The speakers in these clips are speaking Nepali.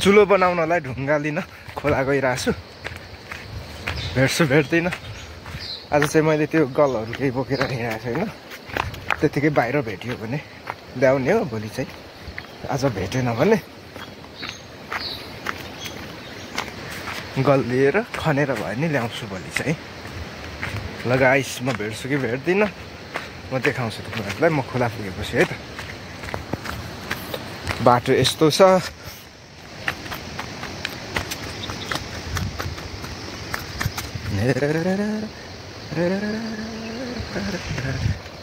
चुलो बनाउनलाई ढुङ्गा लिन खोला गइरहेछु। भेट्दिनँ। आज चाहिँ मैले त्यो गलहरू केही बोकेर हिँडेको छैन। त्यतिकै बाहिर भेटियो भने ल्याउने हो भोलि चाहिँ। आज भेटेन भने गल लिएर खनेर भए नि ल्याउँछु भोलि चाहिँ। ल गाइस, म भेट्छु कि भेट्दिनँ म देखाउँछु तपाईँहरूलाई म खोला पुगेपछि है त। बाटो यस्तो छ।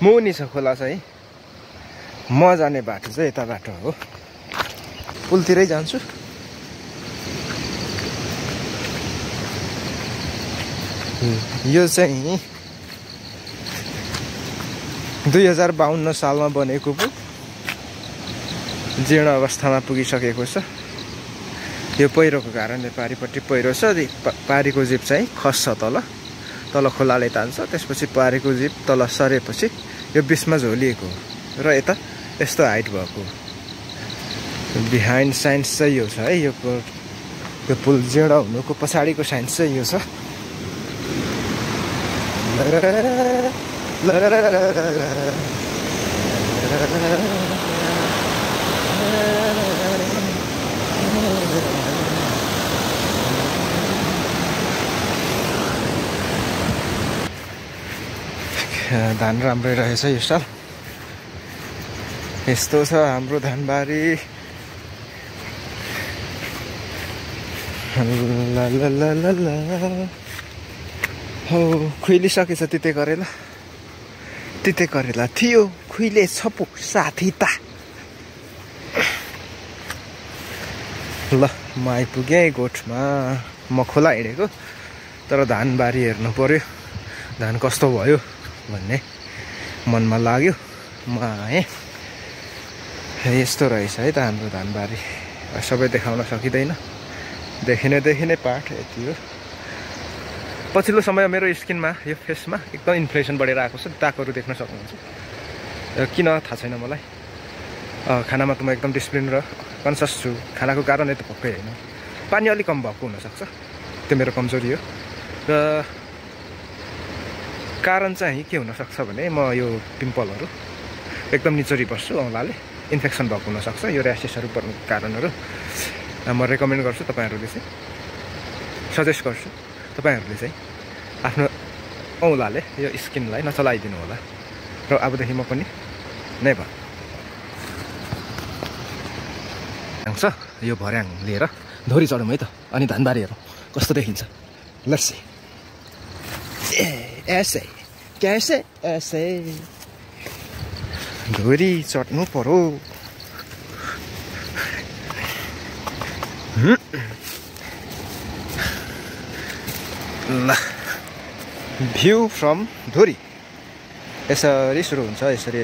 मुनि छ खोला चाहिँ। म जाने बाटो चाहिँ यता बाटो हो। पुलतिरै जान्छु। यो चाहिँ 2052 सालमा बनेको पुल जीर्ण अवस्थामा पुगिसकेको छ। यो पहिरोको कारणले पारिपट्टि पहिरो छ। पारीको जिप चाहिँ खस्छ तल खोलाले तान्छ। त्यसपछि पारीको जिप तल सरेपछि यो बिचमा झोलिएको र यता यस्तो हाइट भएको। बिहाइन्ड साइन्स चाहिँ यो छ है। यो पुल जीर्ण हुनुको पछाडिको साइन्स चाहिँ यो छ। धान राम्रै रहेछ यो साल। यस्तो छ हाम्रो धानबारी। हो खुइलिसकेछ तिते करेला थियो। खुइले छपु साथी त। ल म आइपुगेँ गोठमा। म खोला हिँडेको तर धानबारी हेर्नु पर्यो। धान कस्तो भयो भन्ने मनमा लाग्यो। म आएँ। यस्तो रहेछ है त हाम्रो धानबारी। सबै देखाउन सकिँदैन। देखिने पाठ यति हो। पछिल्लो समय मेरो स्किनमा यो फेसमा एकदम इन्फ्लेसन बढेर आएको छ। दागहरू देख्न सक्नुहुन्छ। किन थाहा छैन मलाई। खानामा त म एकदम डिसिप्लिन र कन्सियस छु। खानाको कारणले त पक्कै होइन। पानी अलिक कम भएको हुनसक्छ। त्यो मेरो कमजोरी हो। र कारण चाहिँ के हुनसक्छ भने म यो पिम्पलहरू एकदम निचोरी बस्छु। औँलाले इन्फेक्सन भएको हुनसक्छ। यो ऱ्यासेसहरू पर्ने कारणहरू म रेकमेन्ड गर्छु। तपाईँहरूले चाहिँ सजेस्ट गर्छु तपाईँहरूले चाहिँ आफ्नो औँलाले यो स्किनलाई नचलाइदिनु होला। र अबदेखि म पनि नेभर। छ यो भर्याङ लिएर धोरी चढौँ है त। अनि धानबारी हेरौँ कस्तो देखिन्छ। Let's see. ऐसे कैसे ऐसे धोरी चढ्नु पर्यो। ल भ्यू फ्रम धोरी यसरी सुरु हुन्छ। यसरी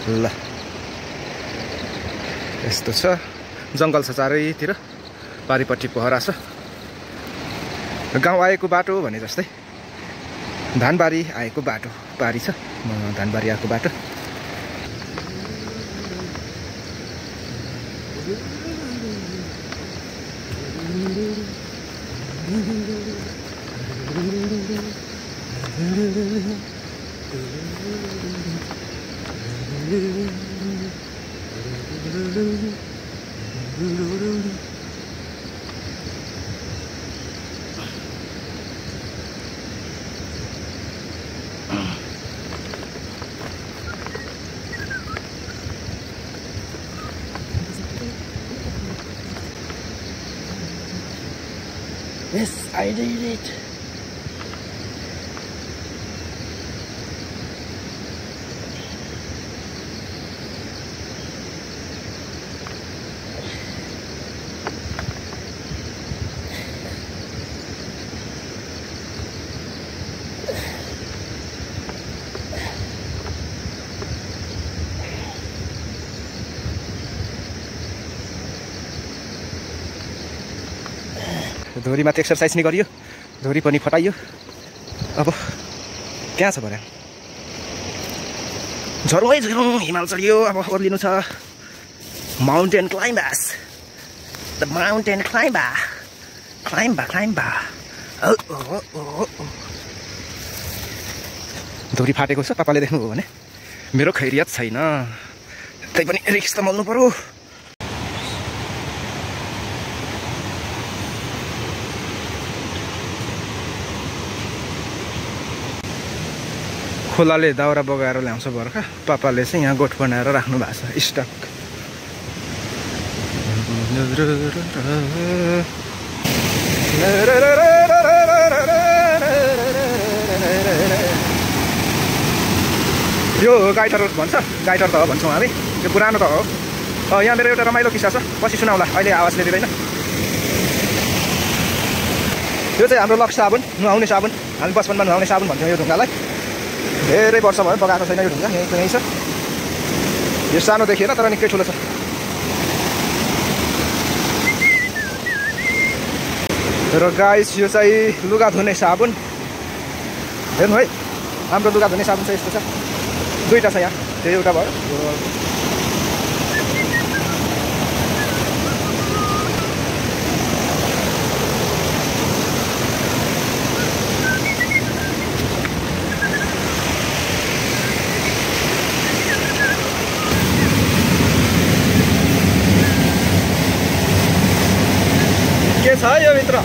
ल यस्तो छ। जङ्गल छ चारैतिर। पारिपट्टि पहरा छ। गाउँ आएको बाटो भने जस्तै धानबारी आएको बाटो। पारी छ धानबारी आएको बाटो। Yes, I did it. धोरीमाथि एक्सर्साइज नि गरियो। धोरी पनि फटाइयो। अब त्यहाँ छ भर्याङ। झरुङै झरुङ हिमाल चढियो अब ओर्लिनु छ mountain climbers the mountain climber धुरी फाटेको छ पापाले देख्नुभयो भने मेरो खैरियत छैन त्यही पनि रिक्स त मोल्नु पर्यो खोलाले दाउरा बगाएर ल्याउँछ बर्खा पापाले चाहिँ यहाँ गोठ बनाएर राख्नु भएको छ स्टक यो गाइटर भन्छ गाइटर त हो भन्छौँ हामी यो पुरानो त हो यहाँ मेरो एउटा रमाइलो किस्सा छ पछि सुनाउला अहिले आवाजले दिँदैन यो चाहिँ हाम्रो लक्स साबुन नुहाउने साबुन हामी बचपनमा नुहाउने साबुन भन्थ्यौँ यो ढुङ्गालाई धेरै वर्ष भयो बगाएको छैन यो ढुङ्गा यहीँ छ यो सानो देखिएन तर निकै ठुलो छ र गाइस यो चाहिँ लुगा धुने साबुन हेर्नु है हाम्रो लुगा धुने साबुन चाहिँ यस्तो छ दुईवटा छ यहाँ त्यो एउटा भयो के छ यो भित्र